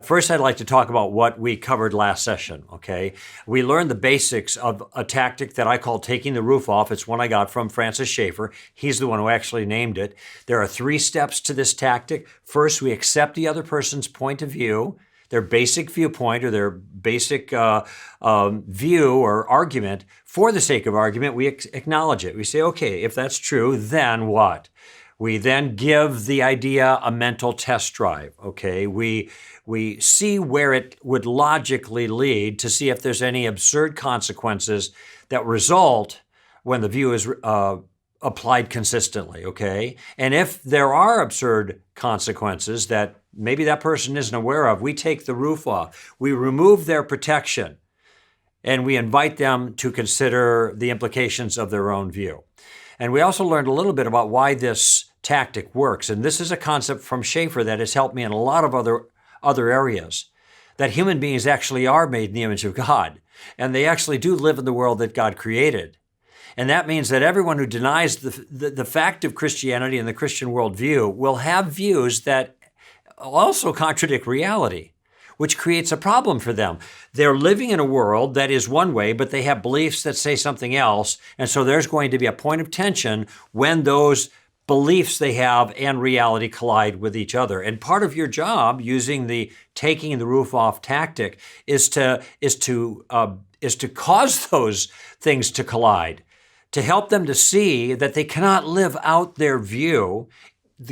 First, I'd like to talk about what we covered last session, okay? We learned the basics of a tactic that I call taking the roof off. It's one I got from Francis Schaeffer. He's the one who actually named it. There are 3 steps to this tactic. First, we accept the other person's point of view, their basic viewpoint or their basic view or argument. For the sake of argument, we acknowledge it. We say, okay, if that's true, then what? We then give the idea a mental test drive, okay? We see where it would logically lead to see if there's any absurd consequences that result when the view is applied consistently, okay? And if there are absurd consequences that maybe that person isn't aware of, we take the roof off. We remove their protection and we invite them to consider the implications of their own view. And we also learned a little bit about why this tactic works. And this is a concept from Schaeffer that has helped me in a lot of other areas, that human beings actually are made in the image of God, and they actually do live in the world that God created. And that means that everyone who denies the fact of Christianity and the Christian worldview will have views that also contradict reality, which creates a problem for them. They're living in a world that is one way, but they have beliefs that say something else. And so there's going to be a point of tension when those beliefs they have and reality collide with each other. And part of your job using the taking the roof off tactic is to cause those things to collide, to help them to see that they cannot live out their view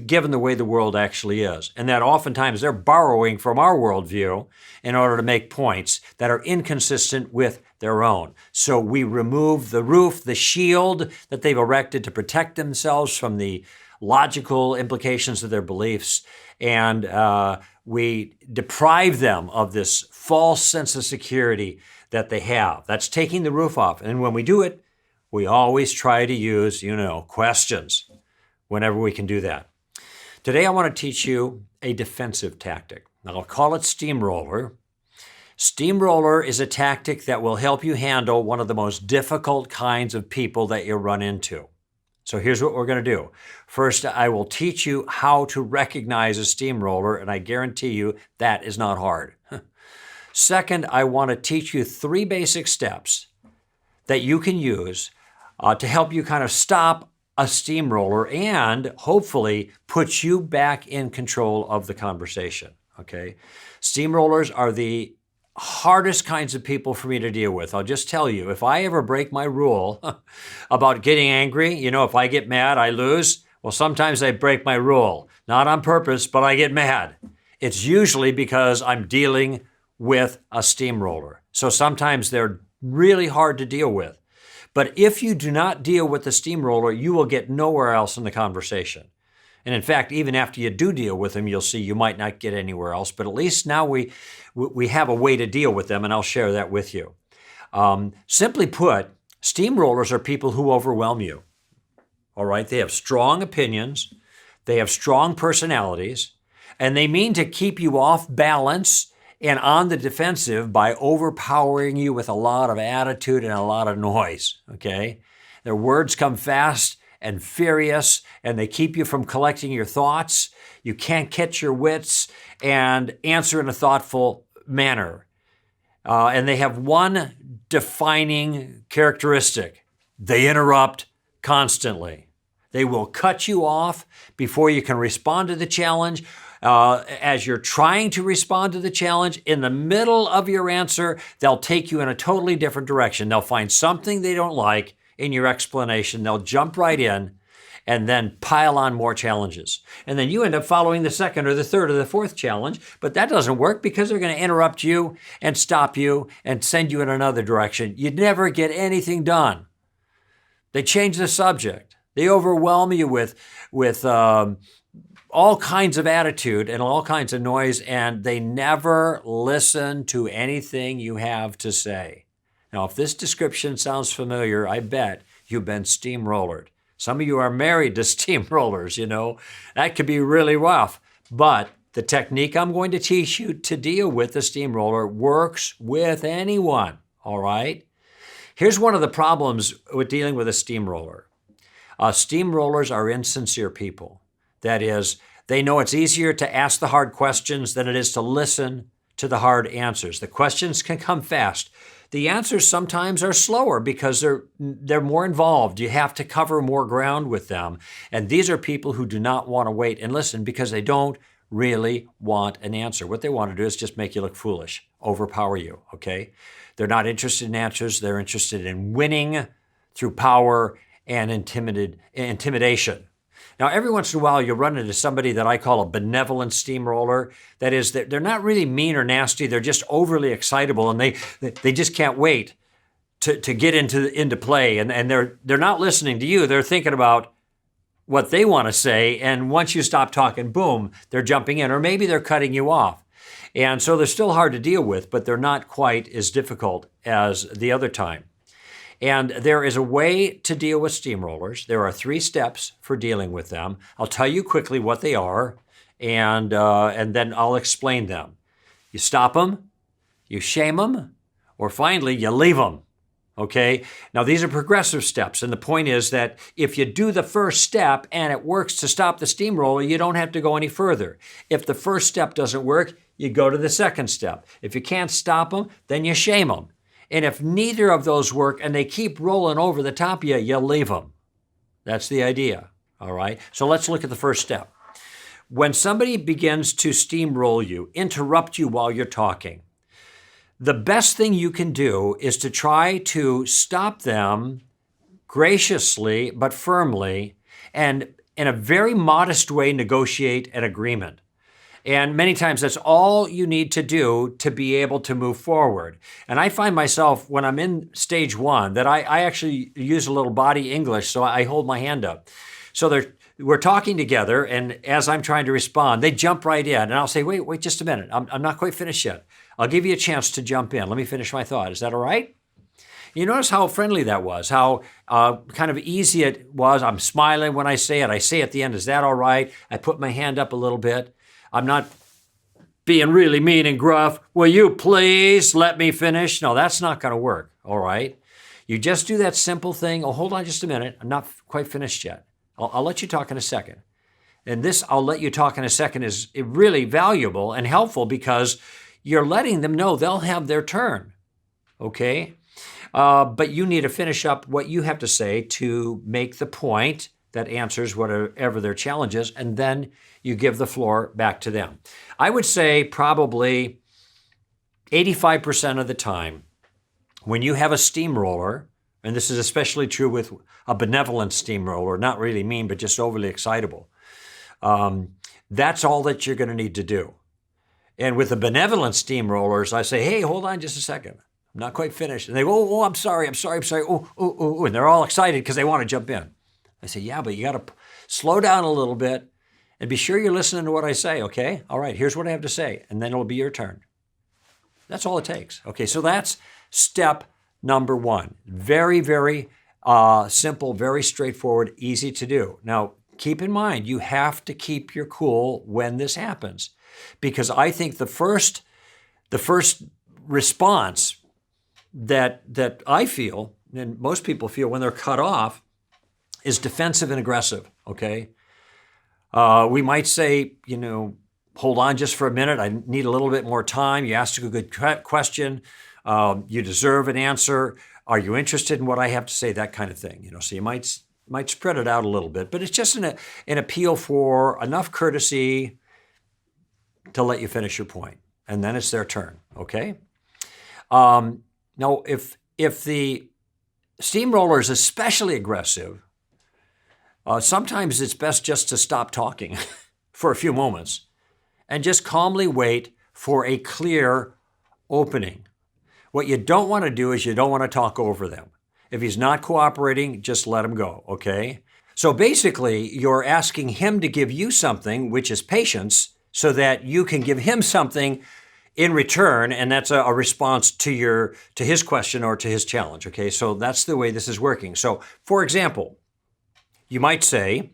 given the way the world actually is. And that oftentimes they're borrowing from our worldview in order to make points that are inconsistent with their own. So we remove the roof, the shield that they've erected to protect themselves from the logical implications of their beliefs, and we deprive them of this false sense of security that they have. That's taking the roof off. And when we do it, we always try to use, questions whenever we can do that. Today, I want to teach you a defensive tactic. I'll call it steamroller. Steamroller is a tactic that will help you handle one of the most difficult kinds of people that you run into. So here's what we're going to do. First, I will teach you how to recognize a steamroller, and I guarantee you that is not hard. Second, I want to teach you 3 basic steps that you can use to help you kind of stop a steamroller and hopefully put you back in control of the conversation, okay? Steamrollers are the hardest kinds of people for me to deal with. I'll just tell you, if I ever break my rule about getting angry, if I get mad, I lose. Well, sometimes I break my rule, not on purpose, but I get mad. It's usually because I'm dealing with a steamroller. So sometimes they're really hard to deal with. But if you do not deal with the steamroller, you will get nowhere else in the conversation. And in fact, even after you do deal with them, you'll see you might not get anywhere else. But at least now we have a way to deal with them, and I'll share that with you. Simply put, steamrollers are people who overwhelm you. All right? They have strong opinions. They have strong personalities. And they mean to keep you off balance and on the defensive by overpowering you with a lot of attitude and a lot of noise, okay? Their words come fast and furious, and they keep you from collecting your thoughts. You can't catch your wits and answer in a thoughtful manner. And they have one defining characteristic. They interrupt constantly. They will cut you off before you can respond to the challenge. As you're trying to respond to the challenge, in the middle of your answer, they'll take you in a totally different direction. They'll find something they don't like in your explanation. They'll jump right in and then pile on more challenges. And then you end up following the second or the third or the fourth challenge, but that doesn't work because they're going to interrupt you and stop you and send you in another direction. You'd never get anything done. They change the subject. They overwhelm you with all kinds of attitude and all kinds of noise, and they never listen to anything you have to say. Now, if this description sounds familiar, I bet you've been steamrollered. Some of you are married to steamrollers, That could be really rough. But the technique I'm going to teach you to deal with the steamroller works with anyone, all right? Here's one of the problems with dealing with a steamroller. Steamrollers are insincere people. That is, they know it's easier to ask the hard questions than it is to listen to the hard answers. The questions can come fast. The answers sometimes are slower because they're more involved. You have to cover more ground with them. And these are people who do not want to wait and listen because they don't really want an answer. What they want to do is just make you look foolish, overpower you, okay? They're not interested in answers. They're interested in winning through power and intimidation. Now, every once in a while, you'll run into somebody that I call a benevolent steamroller. That is, they're not really mean or nasty. They're just overly excitable, and they just can't wait to get into play. And they're not listening to you. They're thinking about what they want to say. And once you stop talking, boom, they're jumping in, or maybe they're cutting you off. And so they're still hard to deal with, but they're not quite as difficult as the other time. And there is a way to deal with steamrollers. There are 3 steps for dealing with them. I'll tell you quickly what they are, and then I'll explain them. You stop them, you shame them, or finally, you leave them. Okay? Now, these are progressive steps, and the point is that if you do the first step and it works to stop the steamroller, you don't have to go any further. If the first step doesn't work, you go to the second step. If you can't stop them, then you shame them. And if neither of those work and they keep rolling over the top of you, you leave them. That's the idea, all right? So let's look at the first step. When somebody begins to steamroll you, interrupt you while you're talking, the best thing you can do is to try to stop them graciously but firmly and in a very modest way negotiate an agreement. And many times that's all you need to do to be able to move forward. And I find myself, when I'm in stage 1, that I actually use a little body English, so I hold my hand up. So we're talking together, and as I'm trying to respond, they jump right in. And I'll say, wait just a minute. I'm not quite finished yet. I'll give you a chance to jump in. Let me finish my thought. Is that all right? You notice how friendly that was, how kind of easy it was. I'm smiling when I say it. I say at the end, is that all right? I put my hand up a little bit. I'm not being really mean and gruff. Will you please let me finish? No, that's not going to work, all right? You just do that simple thing. Oh, hold on just a minute. I'm not quite finished yet. I'll let you talk in a second. And this I'll let you talk in a second is really valuable and helpful because you're letting them know they'll have their turn, okay? But you need to finish up what you have to say to make the point that answers whatever their challenge is, and then you give the floor back to them. I would say probably 85% of the time, when you have a steamroller, and this is especially true with a benevolent steamroller, not really mean, but just overly excitable, that's all that you're going to need to do. And with the benevolent steamrollers, I say, hey, hold on just a second. I'm not quite finished. And they go, oh, I'm sorry. Oh, and they're all excited because they want to jump in. I say, yeah, but you got to slow down a little bit and be sure you're listening to what I say, okay? All right, here's what I have to say, and then it'll be your turn. That's all it takes. Okay, so that's step number 1. Very, very simple, very straightforward, easy to do. Now, keep in mind, you have to keep your cool when this happens, because I think the first response that I feel, and most people feel when they're cut off, is defensive and aggressive, okay? We might say, hold on just for a minute. I need a little bit more time. You asked a good question. You deserve an answer. Are you interested in what I have to say? That kind of thing, So you might spread it out a little bit, but it's just an appeal for enough courtesy to let you finish your point, and then it's their turn, okay? Now, if the steamroller is especially aggressive, sometimes it's best just to stop talking for a few moments and just calmly wait for a clear opening. What you don't want to do is you don't want to talk over them. If he's not cooperating, just let him go, okay? So basically, you're asking him to give you something, which is patience, so that you can give him something in return, and that's a response to his question or to his challenge, okay? So that's the way this is working. So, for example, you might say,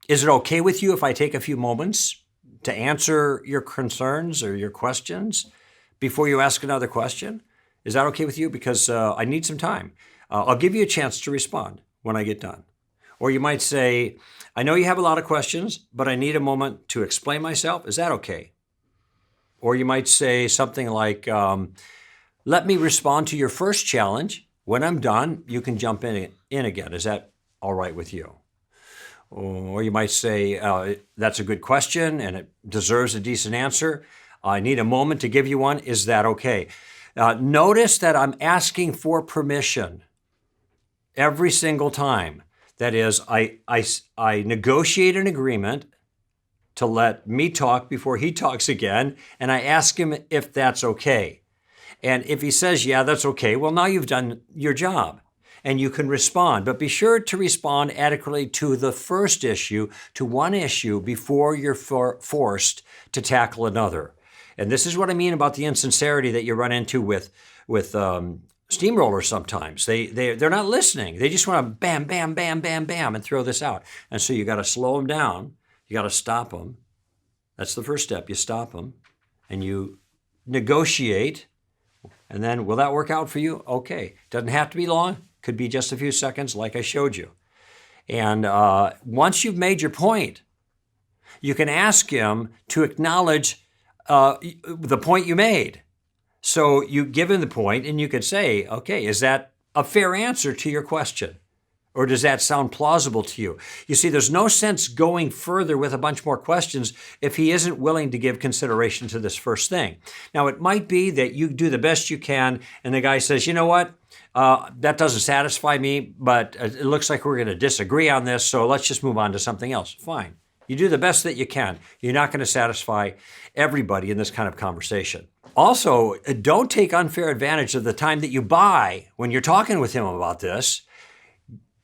is it okay with you if I take a few moments to answer your concerns or your questions before you ask another question? Is that okay with you? Because I need some time. I'll give you a chance to respond when I get done. Or you might say, I know you have a lot of questions, but I need a moment to explain myself. Is that okay? Or you might say something like, let me respond to your first challenge. When I'm done, you can jump in again. Is that all right with you? Or you might say, that's a good question and it deserves a decent answer. I need a moment to give you one. Is that okay? Notice that I'm asking for permission every single time. That is, I negotiate an agreement to let me talk before he talks again, and I ask him if that's okay. And if he says, yeah, that's okay, well, now you've done your job and you can respond. But be sure to respond adequately to the first issue, to one issue, before you're forced to tackle another. And this is what I mean about the insincerity that you run into with steamrollers sometimes. They're not listening. They just want to bam, bam, bam, bam, bam, and throw this out. And so you got to slow them down. You got to stop them. That's the first step. You stop them and you negotiate. And then, will that work out for you? Okay. Doesn't have to be long. Could be just a few seconds like I showed you. And once you've made your point, you can ask him to acknowledge the point you made. So you give him the point and you could say, okay, is that a fair answer to your question? Or does that sound plausible to you? You see, there's no sense going further with a bunch more questions if he isn't willing to give consideration to this first thing. Now, it might be that you do the best you can, and the guy says, you know what? That doesn't satisfy me, but it looks like we're going to disagree on this, so let's just move on to something else. Fine. You do the best that you can. You're not going to satisfy everybody in this kind of conversation. Also, don't take unfair advantage of the time that you buy when you're talking with him about this.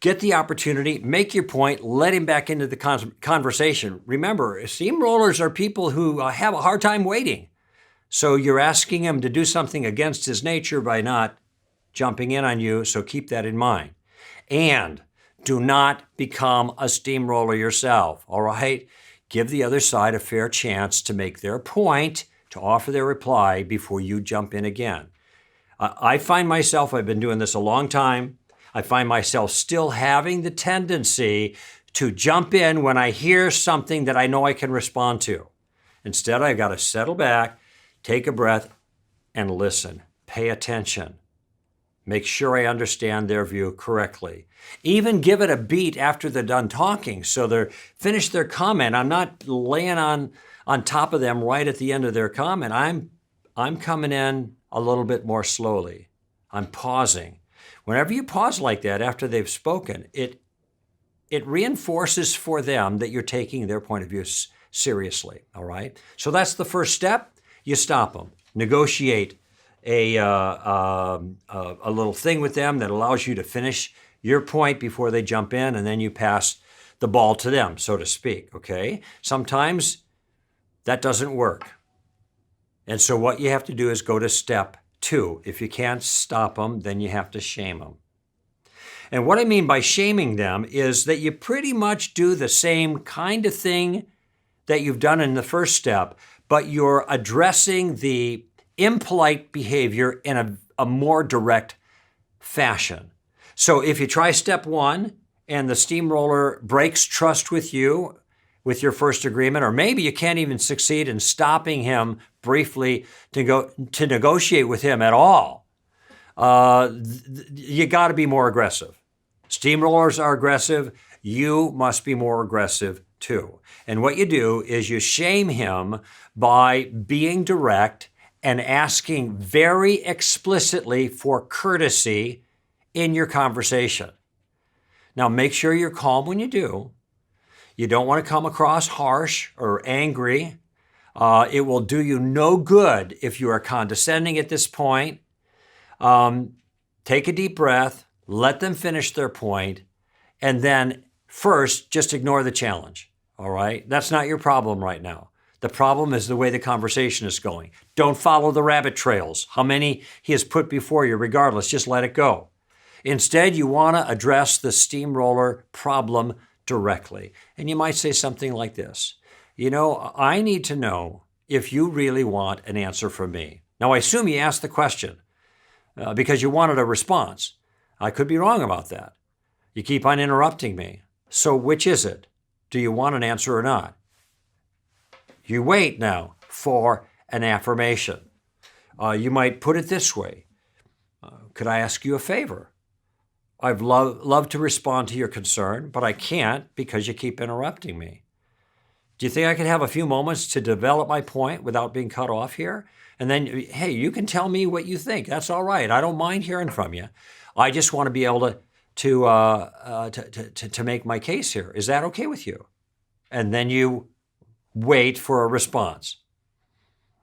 Get the opportunity, make your point, let him back into the conversation. Remember, steamrollers are people who have a hard time waiting. So you're asking him to do something against his nature by not jumping in on you, so keep that in mind. And do not become a steamroller yourself, all right? Give the other side a fair chance to make their point, to offer their reply before you jump in again. I find myself, I've been doing this a long time, I find myself still having the tendency to jump in when I hear something that I know I can respond to. Instead, I've got to settle back, take a breath, and listen. Pay attention. Make sure I understand their view correctly. Even give it a beat after they're done talking so they're finished their comment. I'm not laying on top of them right at the end of their comment. I'm coming in a little bit more slowly. I'm pausing. Whenever you pause like that after they've spoken, it reinforces for them that you're taking their point of view seriously, all right? So that's the first step. You stop them. Negotiate a little thing with them that allows you to finish your point before they jump in, and then you pass the ball to them, so to speak, okay? Sometimes that doesn't work. And so what you have to do is go to step 2. If you can't stop them, then you have to shame them. And what I mean by shaming them is that you pretty much do the same kind of thing that you've done in the first step, but you're addressing the impolite behavior in a more direct fashion. So if you try step 1 and the steamroller breaks trust with you, with your first agreement, or maybe you can't even succeed in stopping him briefly to negotiate with him at all, you got to be more aggressive. Steamrollers are aggressive. You must be more aggressive too. And what you do is you shame him by being direct and asking very explicitly for courtesy in your conversation. Now, make sure you're calm when you do. You don't want to come across harsh or angry. It will do you no good if you are condescending at this point. Take a deep breath, let them finish their point, and then first, just ignore the challenge, all right? That's not your problem right now. The problem is the way the conversation is going. Don't follow the rabbit trails. How many he has put before you, regardless, just let it go. Instead, you want to address the steamroller problem directly. And you might say something like this. You know, I need to know if you really want an answer from me. Now, I assume you asked the question because you wanted a response. I could be wrong about that. You keep on interrupting me. So which is it? Do you want an answer or not? You wait now for an affirmation. You might put it this way. Could I ask you a favor? I'd love to respond to your concern, but I can't because you keep interrupting me. Do you think I could have a few moments to develop my point without being cut off here? And then, hey, you can tell me what you think. That's all right. I don't mind hearing from you. I just want to be able to make my case here. Is that okay with you? And then you wait for a response.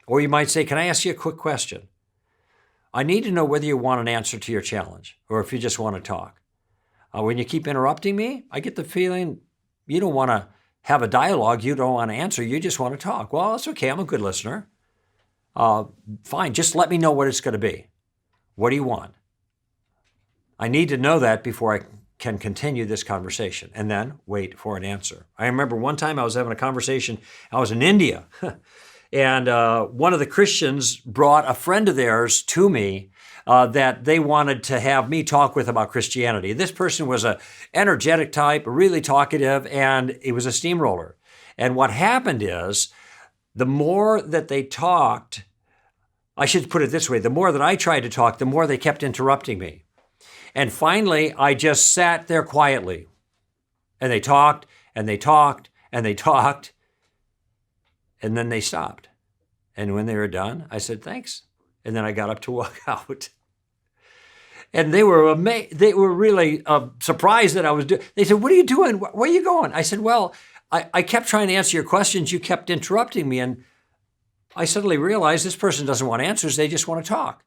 Or you might say, can I ask you a quick question? I need to know whether you want an answer to your challenge or if you just want to talk. When you keep interrupting me, I get the feeling you don't want to have a dialogue, you don't want to answer, you just want to talk. Well, that's okay. I'm a good listener. Fine. Just let me know what it's going to be. What do you want? I need to know that before I can continue this conversation, and then wait for an answer. I remember one time I was having a conversation. I was in India, and one of the Christians brought a friend of theirs to me that they wanted to have me talk with about Christianity. This person was an energetic type, really talkative, and he was a steamroller. And what happened is, the more that they talked, I should put it this way, the more that I tried to talk, the more they kept interrupting me. And finally, I just sat there quietly. And they talked, and they talked, and they talked, and then they stopped. And when they were done, I said, thanks. And then I got up to walk out. And they were they were really surprised that I was doing. They said, what are you doing? Where are you going? I said, well, I kept trying to answer your questions. You kept interrupting me. And I suddenly realized this person doesn't want answers. They just want to talk.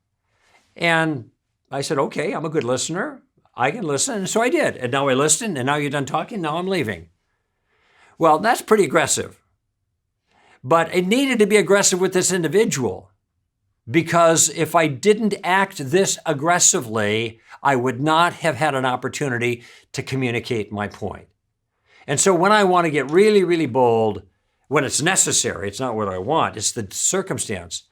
And I said, okay, I'm a good listener. I can listen. And so I did. And now I listened. And now you're done talking. Now I'm leaving. Well, that's pretty aggressive. But it needed to be aggressive with this individual. Because if I didn't act this aggressively, I would not have had an opportunity to communicate my point. And so when I want to get really, really bold, when it's necessary, it's not what I want, it's the circumstance.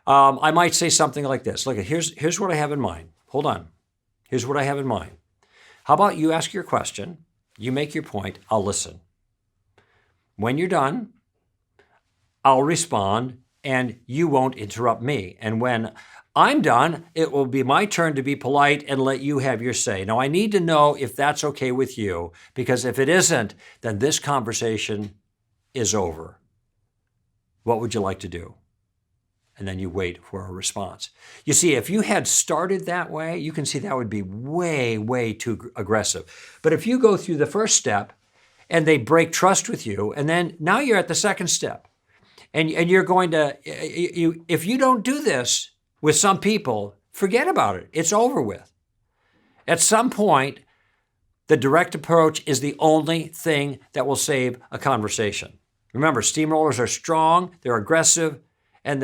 I might say something like this. Look, here's what I have in mind. Hold on. Here's what I have in mind. How about you ask your question, you make your point, I'll listen. When you're done, I'll respond, and you won't interrupt me. And when I'm done, it will be my turn to be polite and let you have your say. Now, I need to know if that's okay with you, because if it isn't, then this conversation is over. What would you like to do? And then you wait for a response. You see, if you had started that way, you can see that would be way, way too aggressive. But if you go through the first step and they break trust with you, and then now you're at the second step, and you're going to, if you don't do this with some people, forget about it. It's over with. At some point, the direct approach is the only thing that will save a conversation. Remember, steamrollers are strong, they're aggressive, and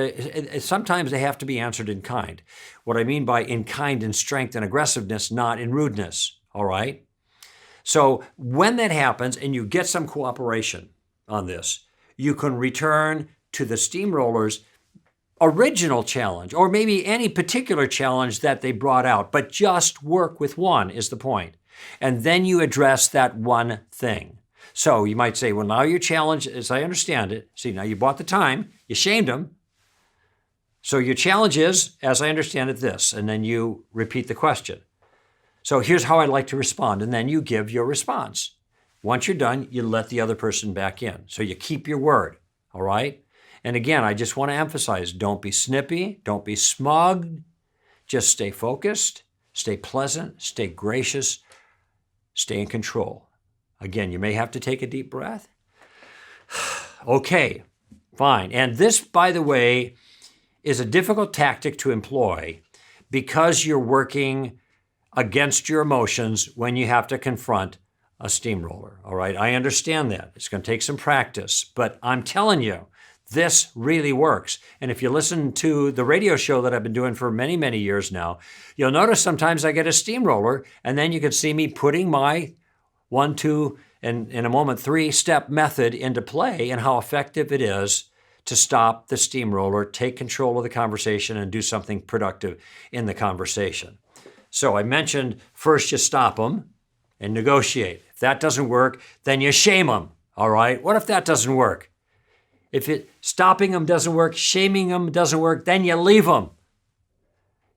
sometimes they have to be answered in kind. What I mean by in kind in strength and aggressiveness, not in rudeness, all right? So when that happens and you get some cooperation on this, you can return to the steamroller's original challenge, or maybe any particular challenge that they brought out, but just work with one is the point. And then you address that one thing. So you might say, well, now your challenge, as I understand it, see, now you bought the time, you shamed them. So your challenge is, as I understand it, this, and then you repeat the question. So here's how I'd like to respond, and then you give your response. Once you're done, you let the other person back in. So you keep your word, all right? And again, I just want to emphasize, don't be snippy, don't be smug, just stay focused, stay pleasant, stay gracious, stay in control. Again, you may have to take a deep breath. Okay, fine. And this, by the way, is a difficult tactic to employ because you're working against your emotions when you have to confront a steamroller, all right? I understand that. It's going to take some practice, but I'm telling you, this really works. And if you listen to the radio show that I've been doing for many, many years now, you'll notice sometimes I get a steamroller, and then you can see me putting my 1, 2, and in a moment, 3-step method into play, and how effective it is to stop the steamroller, take control of the conversation, and do something productive in the conversation. So I mentioned first you stop them and negotiate. If that doesn't work, then you shame them, all right? What if that doesn't work? Stopping them doesn't work, shaming them doesn't work, then you leave them.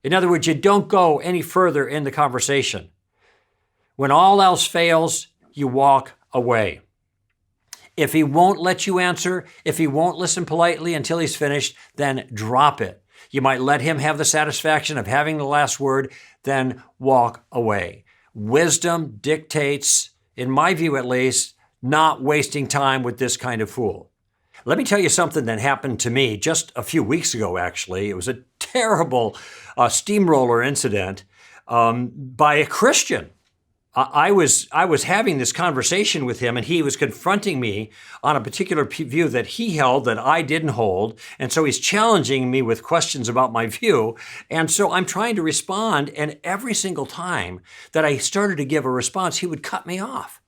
In other words, you don't go any further in the conversation. When all else fails, you walk away. If he won't let you answer, if he won't listen politely until he's finished, then drop it. You might let him have the satisfaction of having the last word, then walk away. Wisdom dictates, in my view at least, not wasting time with this kind of fool. Let me tell you something that happened to me just a few weeks ago, actually. It was a terrible steamroller incident by a Christian. I was having this conversation with him, and he was confronting me on a particular view that he held that I didn't hold. And so he's challenging me with questions about my view. And so I'm trying to respond. And every single time that I started to give a response, he would cut me off.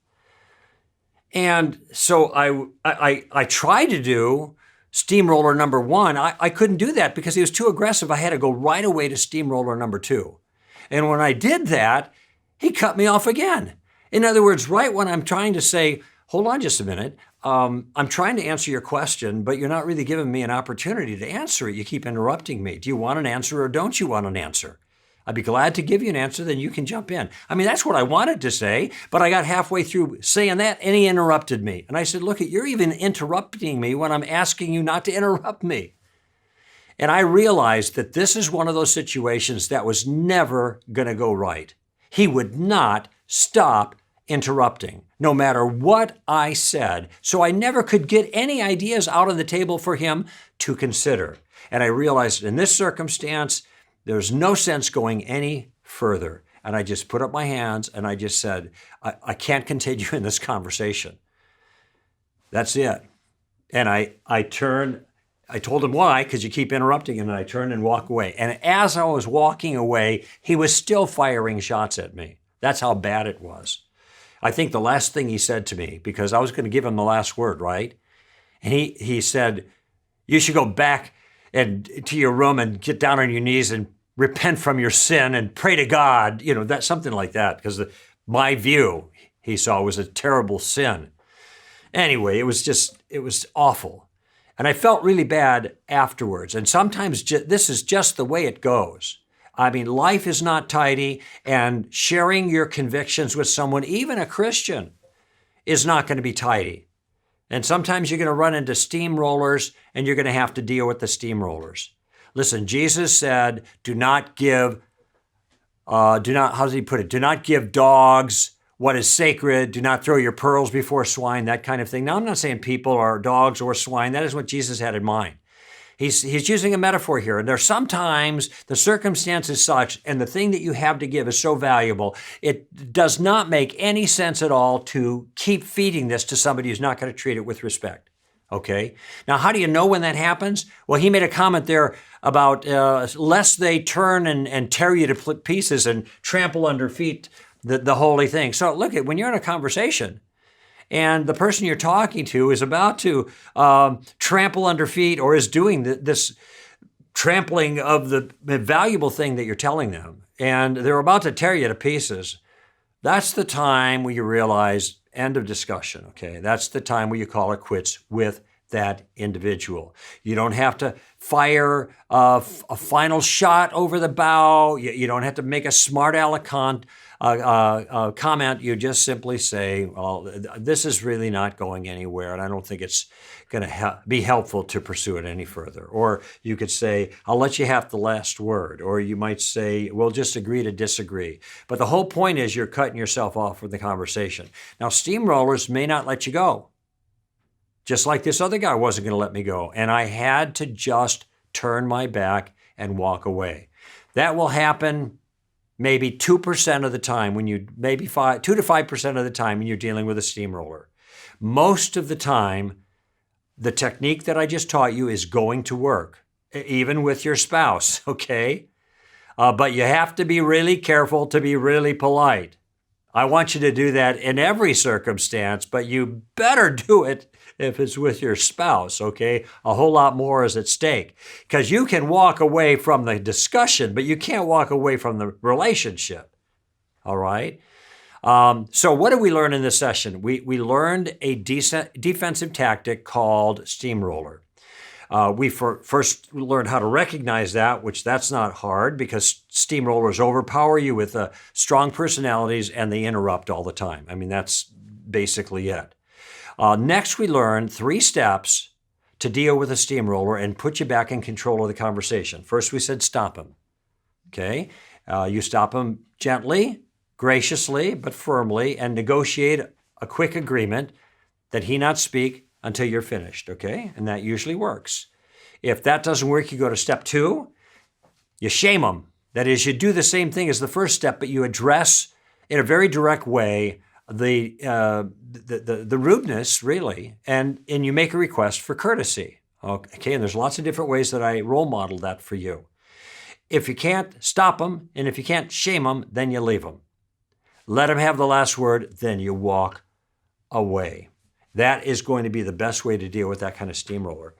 And so I tried to do steamroller number one. I couldn't do that because he was too aggressive. I had to go right away to steamroller number two. And when I did that, he cut me off again. In other words, right when I'm trying to say, hold on just a minute, I'm trying to answer your question, but you're not really giving me an opportunity to answer it. You keep interrupting me. Do you want an answer or don't you want an answer? I'd be glad to give you an answer, then you can jump in. I mean, that's what I wanted to say, but I got halfway through saying that and he interrupted me. And I said, look, you're even interrupting me when I'm asking you not to interrupt me. And I realized that this is one of those situations that was never going to go right. He would not stop interrupting, no matter what I said. So I never could get any ideas out on the table for him to consider. And I realized in this circumstance, there's no sense going any further. And I just put up my hands and I just said, I can't continue in this conversation. That's it. And I turned. I told him why, because you keep interrupting, and I turned and walked away. And as I was walking away, he was still firing shots at me. That's how bad it was. I think the last thing he said to me, because I was going to give him the last word, right? And he said, you should go back and to your room and get down on your knees and repent from your sin and pray to God, that something like that, because my view, he saw, was a terrible sin. Anyway, it was awful. And I felt really bad afterwards. And sometimes this is just the way it goes. I mean, life is not tidy, and sharing your convictions with someone, even a Christian, is not going to be tidy. And sometimes you're going to run into steamrollers, and you're going to have to deal with the steamrollers. Listen, Jesus said, do not give dogs what is sacred. Do not throw your pearls before swine, that kind of thing. Now, I'm not saying people are dogs or swine. That is what Jesus had in mind. He's using a metaphor here. And there's sometimes the circumstance is such, and the thing that you have to give is so valuable, it does not make any sense at all to keep feeding this to somebody who's not going to treat it with respect. Okay? Now, how do you know when that happens? Well, he made a comment there about lest they turn and tear you to pieces and trample under feet the holy thing. So look, when you're in a conversation and the person you're talking to is about to trample under feet or is doing this trampling of the valuable thing that you're telling them, and they're about to tear you to pieces, that's the time where you realize, end of discussion, okay? That's the time where you call it quits with that individual. You don't have to fire a final shot over the bow. You don't have to make a smart aleck comment. You just simply say, well, this is really not going anywhere, and I don't think it's going to be helpful to pursue it any further. Or you could say, I'll let you have the last word. Or you might say, we'll just agree to disagree. But the whole point is you're cutting yourself off from the conversation. Now, steamrollers may not let you go. Just like this other guy wasn't going to let me go. And I had to just turn my back and walk away. That will happen maybe 2% of the time when 2 to 5% of the time when you're dealing with a steamroller. Most of the time, the technique that I just taught you is going to work, even with your spouse, okay? But you have to be really careful to be really polite. I want you to do that in every circumstance, but you better do it if it's with your spouse, okay? A whole lot more is at stake. Because you can walk away from the discussion, but you can't walk away from the relationship, all right? So what did we learn in this session? We learned a defensive tactic called steamroller. We first learned how to recognize that, which that's not hard because steamrollers overpower you with strong personalities and they interrupt all the time. I mean, that's basically it. Next, we learned 3 steps to deal with a steamroller and put you back in control of the conversation. First, we said stop him. Okay? You stop him gently, graciously, but firmly, and negotiate a quick agreement that he not speak until you're finished, okay? And that usually works. If that doesn't work, you go to step 2. You shame him. That is, you do the same thing as the first step, but you address in a very direct way the rudeness, really, and you make a request for courtesy. Okay, and there's lots of different ways that I role model that for you. If you can't stop him, and if you can't shame him, then you leave him. Let him have the last word, then you walk away. That is going to be the best way to deal with that kind of steamroller.